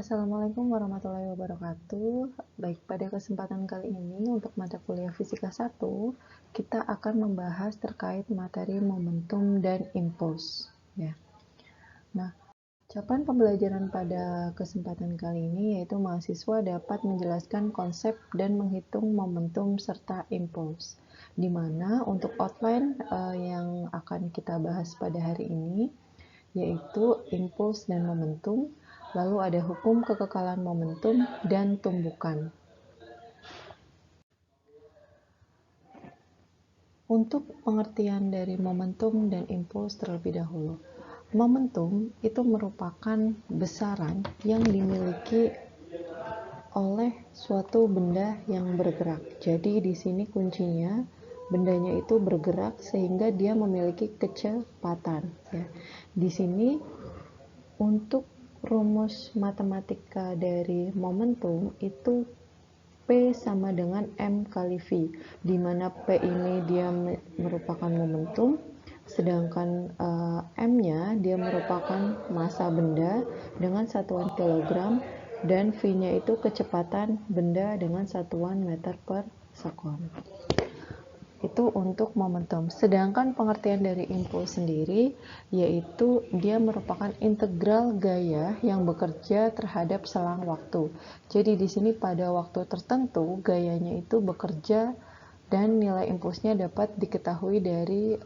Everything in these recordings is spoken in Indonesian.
Assalamualaikum warahmatullahi wabarakatuh. Baik, pada kesempatan kali ini untuk mata kuliah Fisika 1, kita akan membahas terkait materi momentum dan impuls. Ya. Nah, capaian pembelajaran pada kesempatan kali ini yaitu mahasiswa dapat menjelaskan konsep dan menghitung momentum serta impuls. Di mana untuk outline yang akan kita bahas pada hari ini yaitu impuls dan momentum, lalu ada hukum kekekalan momentum dan tumbukan. Untuk pengertian dari momentum dan impuls terlebih dahulu. Momentum itu merupakan besaran yang dimiliki oleh suatu benda yang bergerak. Jadi di sini kuncinya bendanya itu bergerak sehingga dia memiliki kecepatan. Ya. Di sini untuk rumus matematika dari momentum itu P sama dengan M kali V, di mana P ini dia merupakan momentum, sedangkan M-nya dia merupakan massa benda dengan satuan kilogram, dan V-nya itu kecepatan benda dengan satuan meter per sekon. Itu untuk momentum. Sedangkan pengertian dari impuls sendiri yaitu dia merupakan integral gaya yang bekerja terhadap selang waktu. Jadi di sini pada waktu tertentu gayanya itu bekerja dan nilai impulsnya dapat diketahui dari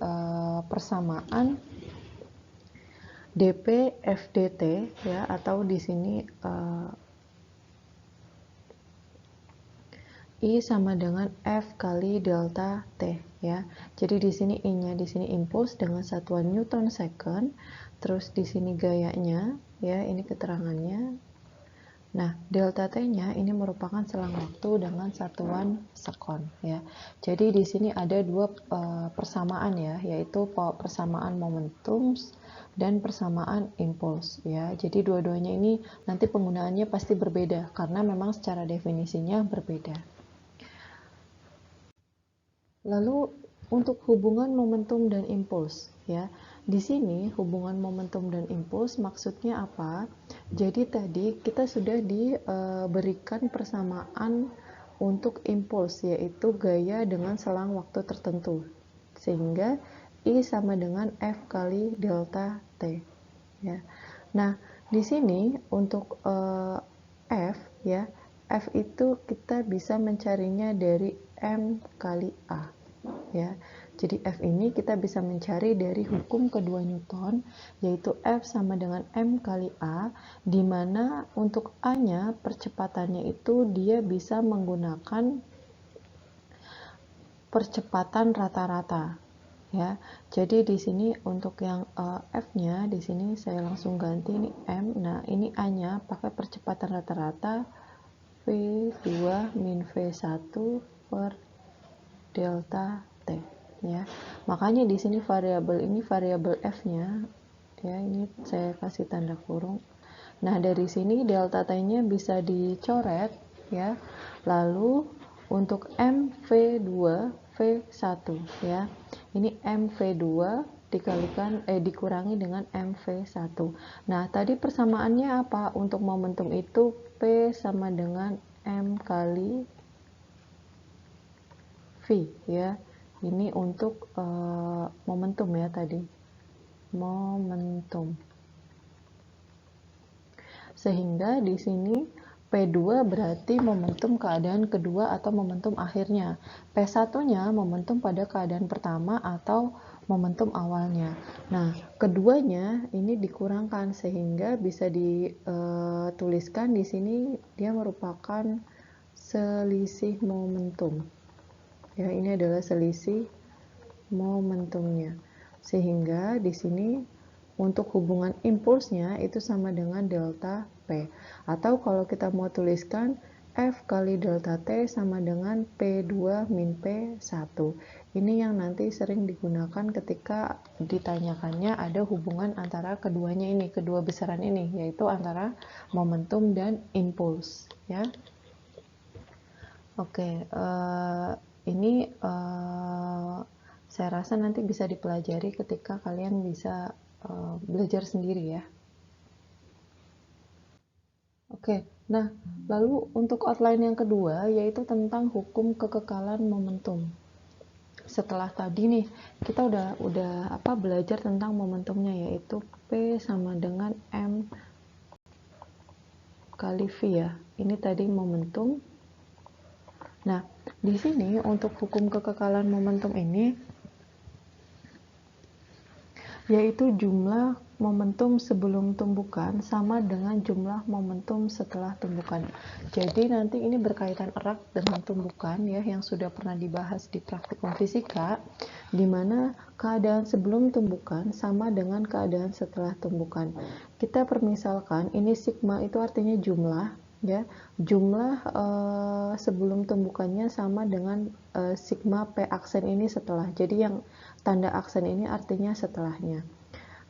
persamaan dp fdt ya, atau di sini I sama dengan F kali delta T ya. Jadi di sini I-nya di sini impuls dengan satuan Newton second, terus di sini gayanya ya, ini keterangannya. Nah, delta T-nya ini merupakan selang waktu dengan satuan sekon ya. Jadi di sini ada dua persamaan ya, yaitu persamaan momentum dan persamaan impuls ya. Jadi dua-duanya ini nanti penggunaannya pasti berbeda karena memang secara definisinya berbeda. Lalu untuk hubungan momentum dan impuls ya. Di sini hubungan momentum dan impuls maksudnya apa? Jadi tadi kita sudah diberikan persamaan untuk impuls yaitu gaya dengan selang waktu tertentu. Sehingga I sama dengan F kali delta T ya. Nah, di sini untuk F ya, F itu kita bisa mencarinya dari M kali A ya. Jadi F ini kita bisa mencari dari hukum kedua Newton, yaitu F sama dengan M kali A, di mana untuk A-nya percepatannya itu dia bisa menggunakan percepatan rata-rata ya. Jadi di sini untuk yang F-nya di sini saya langsung ganti ini M. Nah, ini A-nya pakai percepatan rata-rata V2 min V1 per delta T ya. Makanya di sini variabel ini variabel F-nya ya, ini saya kasih tanda kurung. Nah, dari sini delta T-nya bisa dicoret ya. Lalu untuk MV2 V1 ya. Ini MV2 dikurangi dengan MV1. Nah, tadi persamaannya apa? Untuk momentum itu P sama dengan M kali V ya. Ini untuk momentum ya tadi. Momentum. Sehingga di sini P2 berarti momentum keadaan kedua atau momentum akhirnya. P1-nya momentum pada keadaan pertama atau momentum awalnya. Nah, keduanya ini dikurangkan sehingga bisa dituliskan di sini dia merupakan selisih momentum. Ya, ini adalah selisih momentumnya. Sehingga di sini untuk hubungan impulsnya itu sama dengan delta P. Atau kalau kita mau tuliskan F kali delta T sama dengan P2 min P1. Ini yang nanti sering digunakan ketika ditanyakannya ada hubungan antara keduanya ini, kedua besaran ini, yaitu antara momentum dan impuls ya. Oke, ini saya rasa nanti bisa dipelajari ketika kalian bisa belajar sendiri ya. Oke, nah lalu untuk outline yang kedua yaitu tentang hukum kekekalan momentum. Setelah tadi nih kita udah belajar tentang momentumnya, yaitu P sama dengan M kali V ya. Ini tadi momentum. Nah, di sini untuk hukum kekekalan momentum ini yaitu jumlah momentum sebelum tumbukan sama dengan jumlah momentum setelah tumbukan. Jadi nanti ini berkaitan erat dengan tumbukan ya, yang sudah pernah dibahas di praktikum fisika, di mana keadaan sebelum tumbukan sama dengan keadaan setelah tumbukan. Kita permisalkan ini sigma itu artinya jumlah ya, jumlah sebelum tumbukannya sama dengan sigma P aksen ini setelah. Jadi yang tanda aksen ini artinya setelahnya.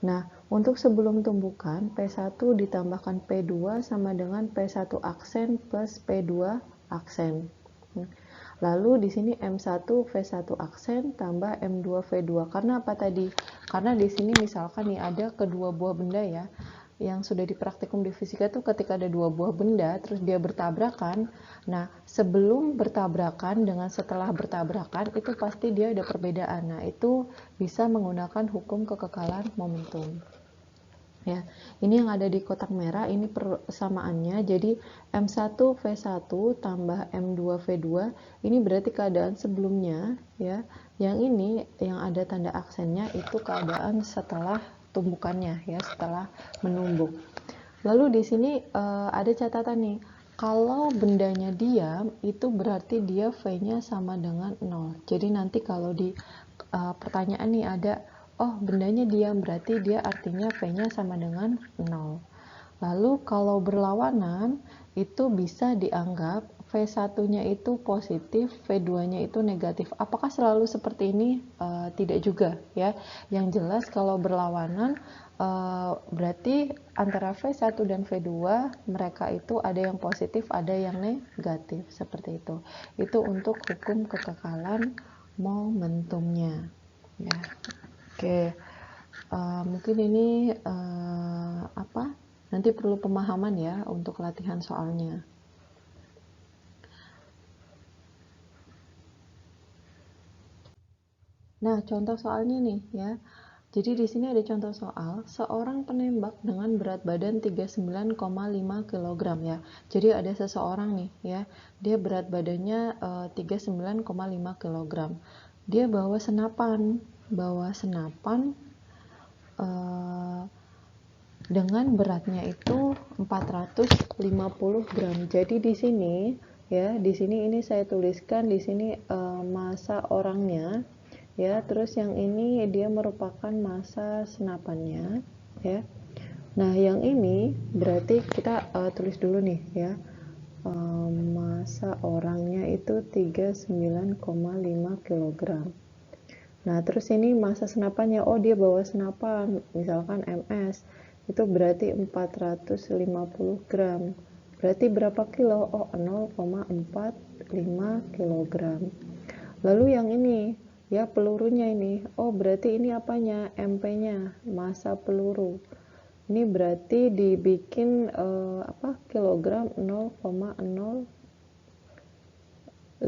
Nah, untuk sebelum tumbukan, P1 ditambahkan P2 sama dengan P1 aksen plus P2 aksen. Lalu di sini M1 V1 aksen tambah M2 V2. Karena apa tadi? Karena di sini misalkan nih ada kedua buah benda ya, yang sudah dipraktikum di fisika tuh ketika ada dua buah benda terus dia bertabrakan. Nah, sebelum bertabrakan dengan setelah bertabrakan itu pasti dia ada perbedaan. Nah, itu bisa menggunakan hukum kekekalan momentum. Ya, ini yang ada di kotak merah ini persamaannya. Jadi M1 V1 tambah M2 V2 ini berarti keadaan sebelumnya ya. Yang ini yang ada tanda aksennya itu keadaan setelah tumbukannya ya, setelah menumbuk. Lalu di sini ada catatan nih. Kalau bendanya diam itu berarti dia V-nya sama dengan 0. Jadi nanti kalau di pertanyaan nih ada, oh bendanya diam berarti dia artinya V-nya sama dengan 0. Lalu kalau berlawanan itu bisa dianggap V1-nya itu positif, V2-nya itu negatif. Apakah selalu seperti ini? Tidak juga ya. Yang jelas kalau berlawanan berarti antara V1 dan V2 mereka itu ada yang positif, ada yang negatif, seperti itu. Itu untuk hukum kekekalan momentumnya ya. Oke, mungkin ini nanti perlu pemahaman ya untuk latihan soalnya. Nah, contoh soalnya nih ya. Jadi di sini ada contoh soal, seorang penembak dengan berat badan 39,5 kg ya. Jadi ada seseorang nih ya, dia berat badannya 39,5 kg. Dia bawa senapan dengan beratnya itu 450 gram. Jadi di sini ya, di sini ini saya tuliskan di sini massa orangnya ya, terus yang ini dia merupakan massa senapannya ya. Nah, yang ini berarti kita tulis dulu nih ya. Massa orangnya itu 39,5 kg. Nah, terus ini massa senapannya, oh dia bawa senapan, misalkan MS, itu berarti 450 gram. Berarti berapa kilo? Oh, 0,45 kg. Lalu yang ini, ya pelurunya ini, oh berarti ini apanya? MP-nya, massa peluru. Ini berarti dibikin kilogram 0,05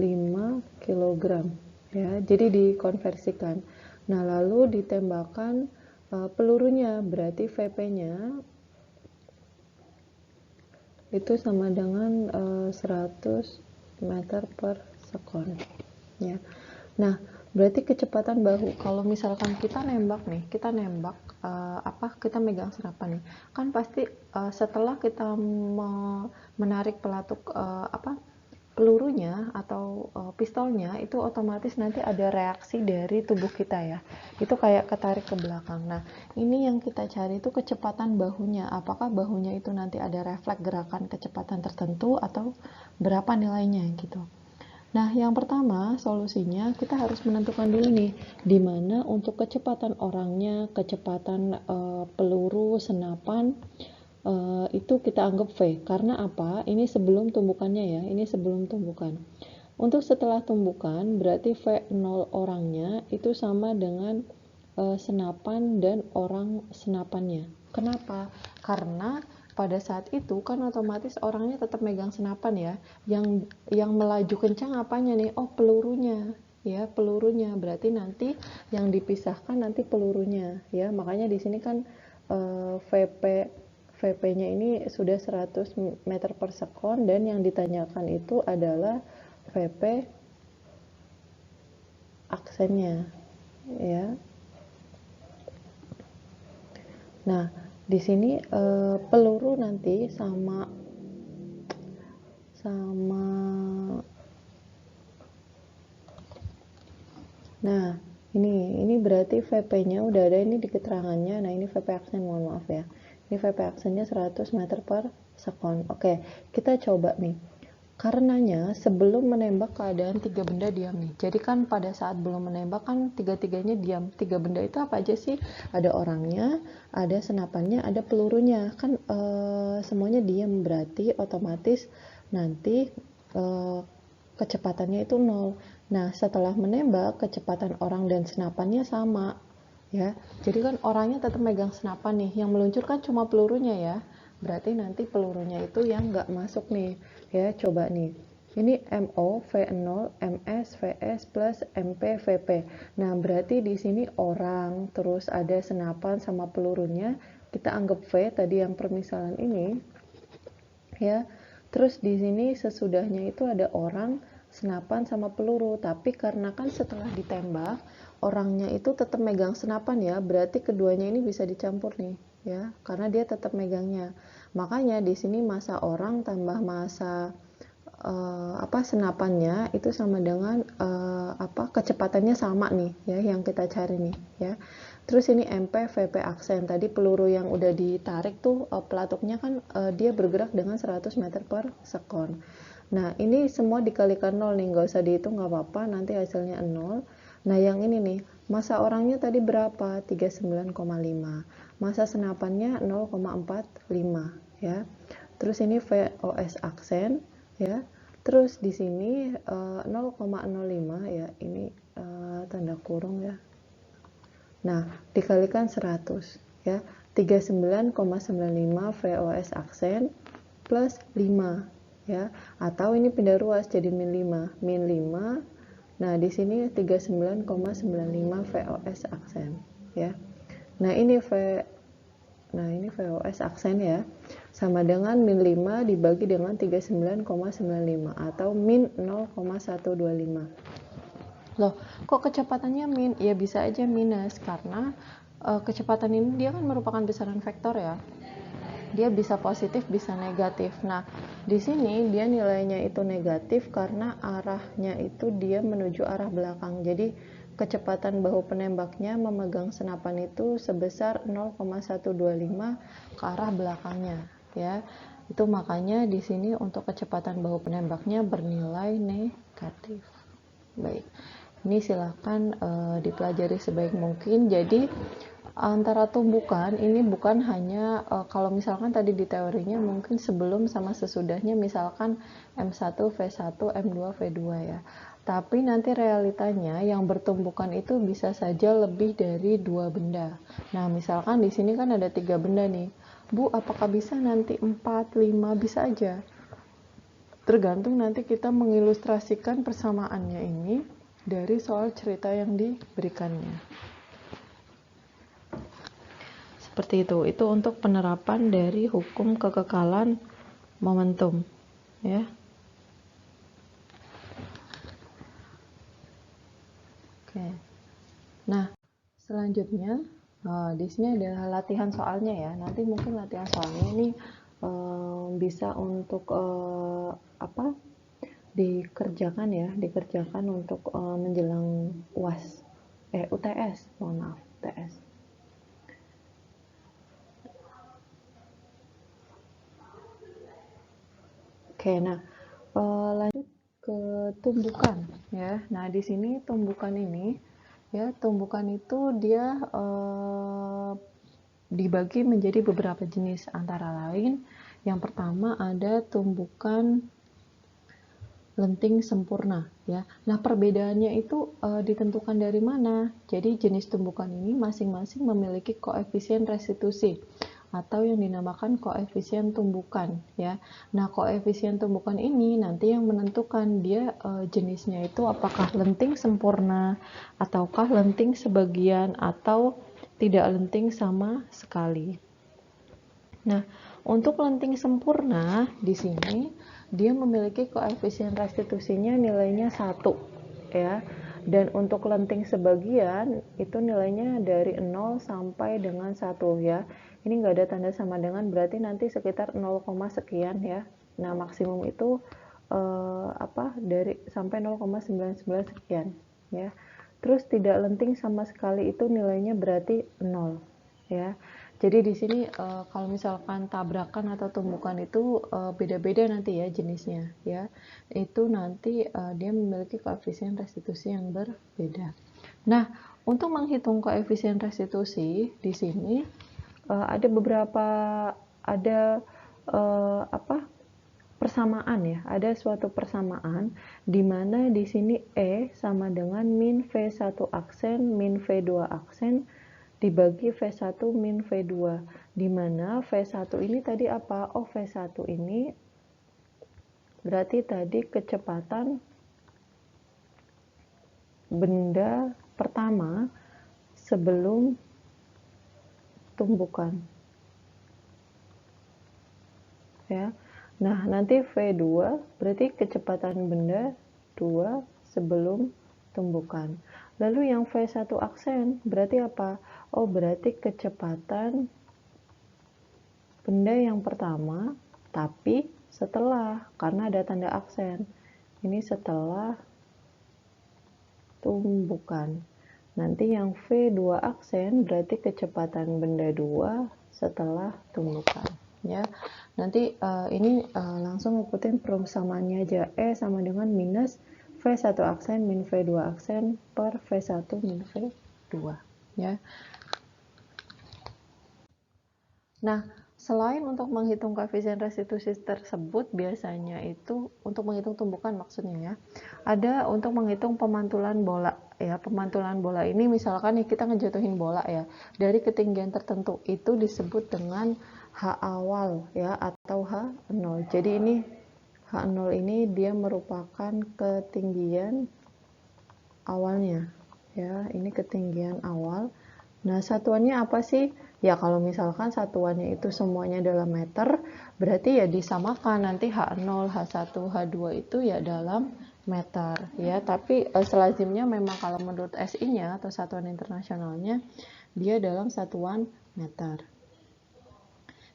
kilogram. Ya, jadi dikonversikan. Nah, lalu ditembakkan pelurunya, berarti VP-nya itu sama dengan 100 meter per sekon. Ya. Nah, berarti kecepatan bahu. Kalau misalkan kita nembak nih, kita megang senapan nih, kan pasti setelah kita menarik pelatuk pelurunya atau pistolnya itu otomatis nanti ada reaksi dari tubuh kita ya, itu kayak ketarik ke belakang. Nah, ini yang kita cari itu kecepatan bahunya, apakah bahunya itu nanti ada refleks gerakan kecepatan tertentu atau berapa nilainya gitu. Nah, yang pertama solusinya kita harus menentukan dulu nih di mana untuk kecepatan orangnya, kecepatan peluru senapan itu kita anggap V. Karena apa? Ini sebelum tumbukannya ya, ini sebelum tumbukan. Untuk setelah tumbukan berarti V0 orangnya itu sama dengan senapan dan orang senapannya. Kenapa? Karena pada saat itu kan otomatis orangnya tetap megang senapan ya. Yang melaju kencang apanya nih? Oh, pelurunya. Ya, pelurunya. Berarti nanti yang dipisahkan nanti pelurunya ya. Makanya di sini kan VP-nya ini sudah 100 meter per sekon, dan yang ditanyakan itu adalah VP aksennya ya. Nah, di sini peluru nanti sama nah, ini berarti VP-nya udah ada ini di keterangannya. Nah, ini VP aksen, mohon maaf ya. Ini VP aksennya 100 meter per sekon. Oke, kita coba nih. Karenanya sebelum menembak keadaan tiga benda diam nih. Jadi kan pada saat belum menembak kan tiga-tiganya diam. Tiga benda itu apa aja sih? Ada orangnya, ada senapannya, ada pelurunya. Kan semuanya diam, berarti otomatis nanti kecepatannya itu 0. Nah, setelah menembak, kecepatan orang dan senapannya sama ya. Jadi kan orangnya tetap megang senapan nih. Yang meluncur kan cuma pelurunya ya. Berarti nanti pelurunya itu yang nggak masuk nih ya. Coba nih, ini MO V0 MS VS plus MP VP. Nah, berarti di sini orang, terus ada senapan sama pelurunya, kita anggap V tadi yang permisalan ini ya. Terus di sini sesudahnya itu ada orang, senapan sama peluru. Tapi karena kan setelah ditembak orangnya itu tetap megang senapan ya, berarti keduanya ini bisa dicampur nih ya, karena dia tetap megangnya. Makanya di sini massa orang tambah massa senapannya itu sama dengan kecepatannya sama nih ya, yang kita cari nih ya. Terus ini MP VP aksen, tadi peluru yang udah ditarik tuh pelatuknya kan dia bergerak dengan 100 meter per sekon. Nah, ini semua dikalikan 0 nih, nggak usah dihitung, nggak apa-apa, nanti hasilnya 0. Nah, yang ini nih, massa orangnya tadi berapa? 39,5. Massa senapannya 0,45 ya. Terus ini VOS aksen ya. Terus di sini 0,05 ya, ini tanda kurung ya. Nah, dikalikan 100 ya. 39,95 VOS aksen plus 5 ya. Atau ini pindah ruas jadi min 5. Min 5. Nah, di sini 39,95 VOS aksen ya. Nah, ini VOS aksen ya. Sama dengan min 5 dibagi dengan 39,95 atau min 0,125. Loh, kok kecepatannya min? Ya bisa aja minus, karena kecepatan ini dia kan merupakan besaran vektor ya. Dia bisa positif, bisa negatif. Nah, di sini dia nilainya itu negatif karena arahnya itu dia menuju arah belakang. Jadi kecepatan bahu penembaknya memegang senapan itu sebesar 0,125 ke arah belakangnya ya. Itu makanya di sini untuk kecepatan bahu penembaknya bernilai negatif. Baik, ini silakan dipelajari sebaik mungkin. Jadi antara tumbukan ini bukan hanya kalau misalkan tadi di teorinya mungkin sebelum sama sesudahnya misalkan M1 V1 M2 V2 ya, tapi nanti realitanya yang bertumbukan itu bisa saja lebih dari 2 benda. Nah, misalkan di sini kan ada 3 benda nih, Bu, apakah bisa nanti 4, 5? Bisa aja, tergantung nanti kita mengilustrasikan persamaannya ini dari soal cerita yang diberikannya. Seperti itu untuk penerapan dari hukum kekekalan momentum ya. Oke. Nah, selanjutnya di sini adalah latihan soalnya ya. Nanti mungkin latihan soalnya ini bisa untuk dikerjakan untuk menjelang UTS, mohon maaf, UTS. Oke, nah lanjut ke tumbukan ya. Nah, di sini tumbukan ini ya, tumbukan itu dia dibagi menjadi beberapa jenis, antara lain yang pertama ada tumbukan lenting sempurna ya. Nah, perbedaannya itu ditentukan dari mana? Jadi jenis tumbukan ini masing-masing memiliki koefisien restitusi atau yang dinamakan koefisien tumbukan ya. Nah, koefisien tumbukan ini nanti yang menentukan dia jenisnya itu apakah lenting sempurna ataukah lenting sebagian atau tidak lenting sama sekali. Nah, untuk lenting sempurna di sini dia memiliki koefisien restitusinya nilainya 1 ya. Dan untuk lenting sebagian itu nilainya dari 0 sampai dengan 1 ya. Ini enggak ada tanda sama dengan, berarti nanti sekitar 0, sekian ya. Nah, maksimum itu dari sampai 0,99 sekian ya. Terus tidak lenting sama sekali itu nilainya berarti 0 ya. Jadi di sini kalau misalkan tabrakan atau tumbukan itu beda-beda nanti ya jenisnya ya. Itu nanti dia memiliki koefisien restitusi yang berbeda. Nah, untuk menghitung koefisien restitusi di sini ada beberapa persamaan ya. Ada suatu persamaan di mana di sini E sama dengan min V1 aksen min V2 aksen dibagi V1 min V2, di mana V1 ini tadi apa? Oh, V1 ini berarti tadi kecepatan benda pertama sebelum tumbukan ya. Nah, nanti V2 berarti kecepatan benda 2 sebelum tumbukan. Lalu yang V1 aksen berarti apa? Oh, berarti kecepatan benda yang pertama, tapi setelah, karena ada tanda aksen. Ini setelah tumbukan. Nanti yang V2 aksen berarti kecepatan benda 2 setelah tumbukan. Ya, nanti ini langsung ikutin persamaannya aja. E sama dengan minus V1 aksen min V2 aksen per V1 min V2 ya. Nah, selain untuk menghitung koefisien restitusi tersebut, biasanya itu untuk menghitung tumbukan maksudnya ya, ada untuk menghitung pemantulan bola ya. Pemantulan bola ini misalkan nih kita ngejatuhin bola ya dari ketinggian tertentu, itu disebut dengan H awal ya atau H0. Jadi ini H0 ini dia merupakan ketinggian awalnya ya. Ini ketinggian awal. Nah, satuannya apa sih? Ya, kalau misalkan satuannya itu semuanya dalam meter, berarti ya disamakan nanti H0, H1, H2 itu ya dalam meter ya. Tapi selazimnya memang kalau menurut SI-nya atau satuan internasionalnya dia dalam satuan meter.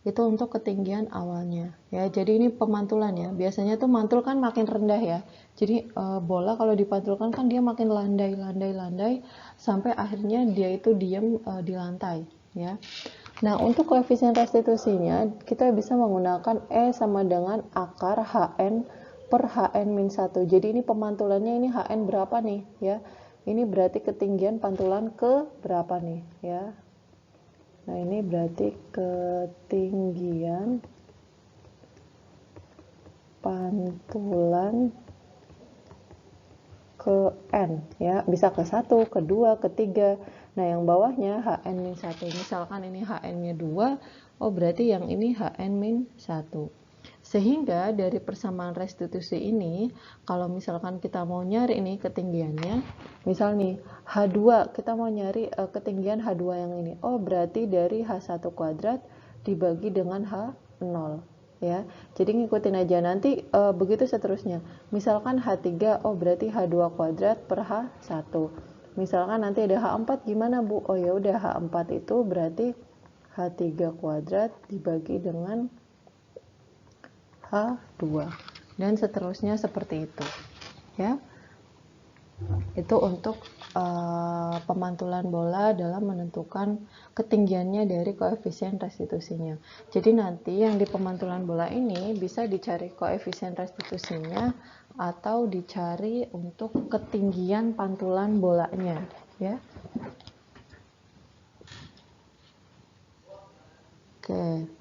Itu untuk ketinggian awalnya ya. Jadi ini pemantulan ya. Biasanya tuh mantul kan makin rendah ya. Jadi bola kalau dipantulkan kan dia makin landai sampai akhirnya dia itu diam di lantai ya. Nah, untuk koefisien restitusinya kita bisa menggunakan E sama dengan akar HN per HN-1. Jadi ini pemantulannya ini HN berapa nih ya. Ini berarti ketinggian pantulan ke berapa nih ya. Nah, ini berarti ketinggian pantulan ke N ya, bisa ke 1, ke 2, ke 3. Nah, yang bawahnya HN-1. Misalkan ini HN-nya 2, oh berarti yang ini HN-1. Sehingga dari persamaan restitusi ini, kalau misalkan kita mau nyari ini ketinggiannya, misal nih H2, kita mau nyari ketinggian H2 yang ini. Oh, berarti dari H1 kuadrat dibagi dengan H0 ya. Jadi ngikutin aja nanti begitu seterusnya. Misalkan H3, oh berarti H2 kuadrat per H1. Misalkan nanti ada H4 gimana, Bu? Oh ya udah H4 itu berarti H3 kuadrat dibagi dengan H2 dan seterusnya seperti itu ya. Itu untuk pemantulan bola dalam menentukan ketinggiannya dari koefisien restitusinya. Jadi nanti yang di pemantulan bola ini bisa dicari koefisien restitusinya atau dicari untuk ketinggian pantulan bolanya ya. Oke.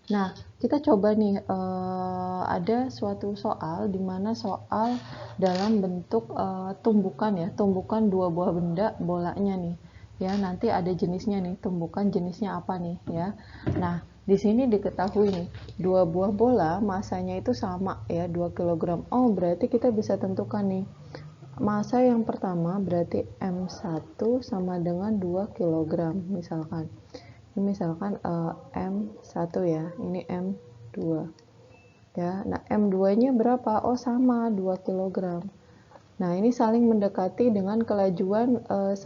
Nah, kita coba nih ada suatu soal di mana soal dalam bentuk tumbukan ya, tumbukan dua buah benda bolanya nih. ya. Nanti ada jenisnya nih, tumbukan jenisnya apa nih ya. Nah, di sini diketahui nih, dua buah bola masanya itu sama ya, 2 kg. Oh, berarti kita bisa tentukan nih. Massa yang pertama berarti M1 sama dengan 2 kg misalkan. Ini misalkan M1 ya, ini M2. Ya, nah M2-nya berapa? Oh, sama 2 kg. Nah, ini saling mendekati dengan kelajuan 10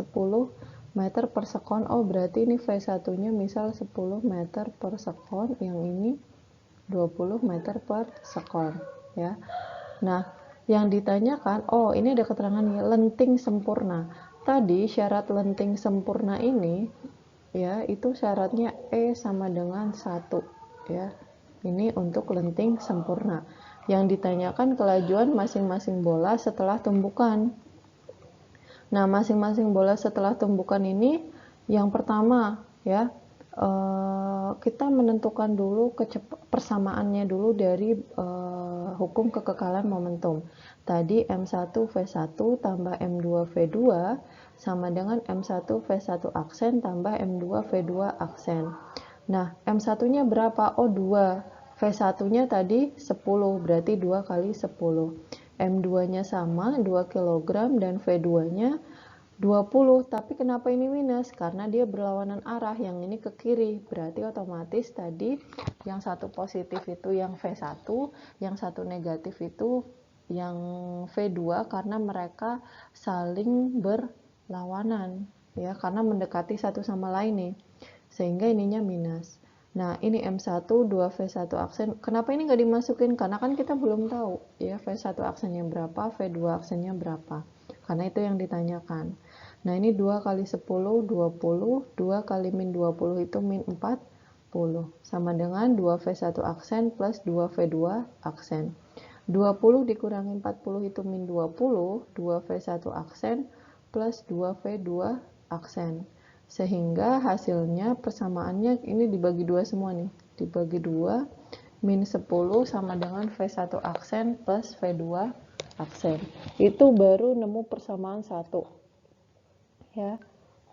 meter per sekon. Oh, berarti ini V1-nya misal 10 meter per sekon, yang ini 20 meter per sekon ya. Nah, yang ditanyakan, oh ini ada keterangan nih, lenting sempurna. Tadi syarat lenting sempurna ini ya, itu syaratnya E sama dengan 1 ya. Ini untuk lenting sempurna. Yang ditanyakan kelajuan masing-masing bola setelah tumbukan. Nah, masing-masing bola setelah tumbukan ini, yang pertama ya, kita menentukan dulu persamaannya dulu dari hukum kekekalan momentum. Tadi M1 V1 tambah M2 V2 sama dengan M1 V1 aksen tambah M2 V2 aksen. Nah, M1-nya berapa? Oh, 2. V1-nya tadi 10, berarti 2 kali 10. M2-nya sama, 2 kg, dan V2-nya 20. Tapi kenapa ini minus? Karena dia berlawanan arah, yang ini ke kiri. Berarti otomatis tadi yang satu positif itu yang V1, yang satu negatif itu yang V2, karena mereka saling berlawanan ya, karena mendekati satu sama lain nih, sehingga ininya minus. Nah, ini M1 2V1 aksen. Kenapa ini nggak dimasukin? Karena kan kita belum tahu ya V1 aksennya berapa, V2 aksennya berapa. Karena itu yang ditanyakan. Nah, ini 2 kali 10 20, 2 kali min 20 itu min 40, sama dengan 2V1 aksen plus 2V2 aksen. 20 dikurangi 40 itu min 20, 2V1 aksen plus 2V2 aksen. Sehingga hasilnya persamaannya ini dibagi 2 semua nih. Dibagi 2, min 10 sama dengan V1 aksen plus V2 aksen. Itu baru nemu persamaan 1. Ya.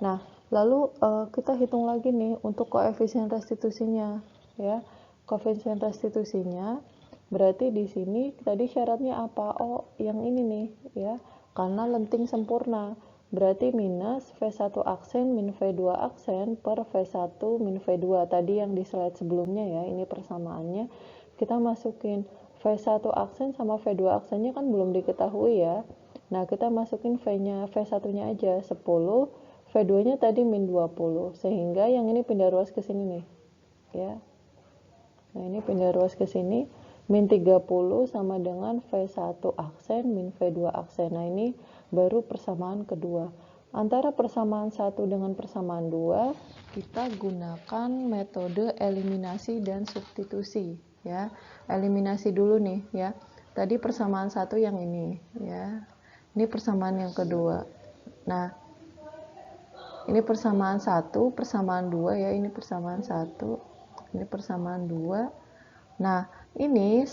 Nah, lalu kita hitung lagi nih untuk koefisien restitusinya ya. Koefisien restitusinya berarti di sini tadi syaratnya apa? Oh, yang ini nih ya. Karena lenting sempurna. Berarti minus V1 aksen min V2 aksen per V1 min V2. Tadi yang di slide sebelumnya ya, ini persamaannya. Kita masukin V1 aksen sama V2 aksennya kan belum diketahui ya. Nah, kita masukin V1-nya aja 10, V2-nya tadi min 20. Sehingga yang ini pindah ruas ke sini nih. Ya. Nah, ini pindah ruas ke sini. Min 30 sama dengan V1 aksen min V2 aksen. Nah, ini baru persamaan kedua. Antara persamaan 1 dengan persamaan 2, kita gunakan metode eliminasi dan substitusi ya. Eliminasi dulu nih ya. Tadi persamaan 1 yang ini ya. Ini persamaan yang kedua. Nah, ini persamaan 1, persamaan 2 ya. Ini persamaan 1, ini persamaan 2. Nah, ini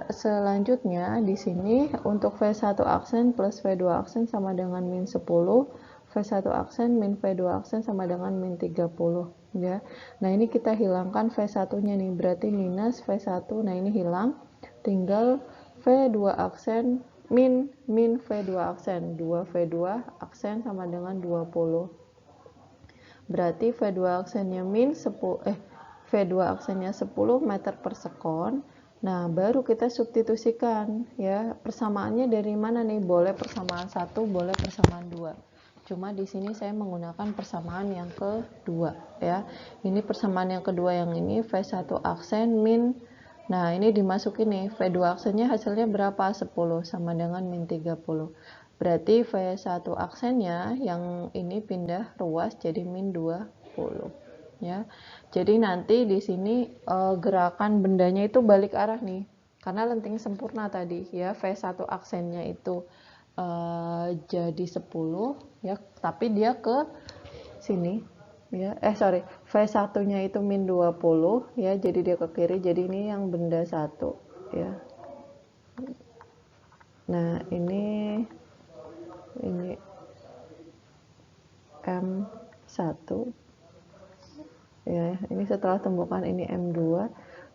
selanjutnya di sini untuk V1 aksen plus V2 aksen sama dengan min 10, V1 aksen min V2 aksen sama dengan min 30 ya. Nah, ini kita hilangkan V1-nya nih, berarti minus V1. Nah, ini hilang. Tinggal V2 aksen min V2 aksen. 2 V2 aksen sama dengan 20. Berarti V2 aksennya min 10 V2 aksennya 10 meter per sekon. Nah, baru kita substitusikan ya. Persamaannya dari mana nih? Boleh persamaan 1, boleh persamaan 2. Cuma di sini saya menggunakan persamaan yang kedua ya. Ini persamaan yang kedua, yang ini V1 aksen min. Nah, ini dimasukin nih. V2 aksennya hasilnya berapa? 10 sama dengan min 30. Berarti V1 aksennya yang ini pindah ruas jadi min 20 ya. Jadi nanti di sini gerakan bendanya itu balik arah nih, karena lenting sempurna tadi ya. V1 aksennya itu jadi 10 ya, tapi dia ke sini ya. V1-nya itu min 20 ya, jadi dia ke kiri. Jadi ini yang benda 1 ya. Nah, ini M1 ya, ini setelah tumbukan ini M2.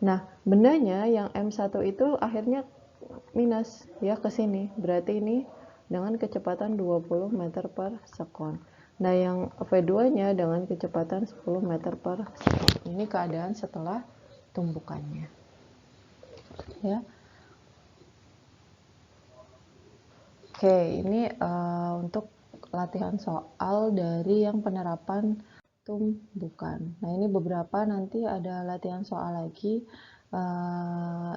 Nah, bendanya yang M1 itu akhirnya minus ya ke sini. Berarti ini dengan kecepatan 20 meter per sekon. Nah, yang V2-nya dengan kecepatan 10 meter per sekon. Ini keadaan setelah tumbukannya. Ya. Oke, ini untuk latihan soal dari yang penerapan tumbukan. Nah, ini beberapa, nanti ada latihan soal lagi.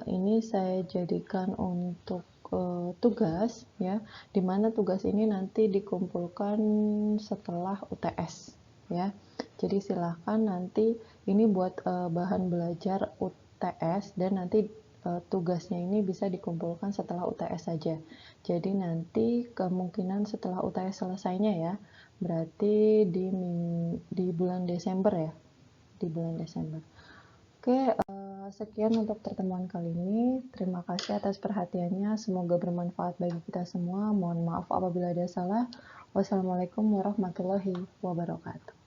Ini saya jadikan untuk tugas ya, dimana tugas ini nanti dikumpulkan setelah UTS ya. Jadi silahkan nanti ini buat bahan belajar UTS, dan nanti tugasnya ini bisa dikumpulkan setelah UTS saja. Jadi nanti kemungkinan setelah UTS selesainya ya, berarti di bulan Desember ya, di bulan Desember. Oke, sekian untuk pertemuan kali ini. Terima kasih atas perhatiannya. Semoga bermanfaat bagi kita semua. Mohon maaf apabila ada salah. Wassalamualaikum warahmatullahi wabarakatuh.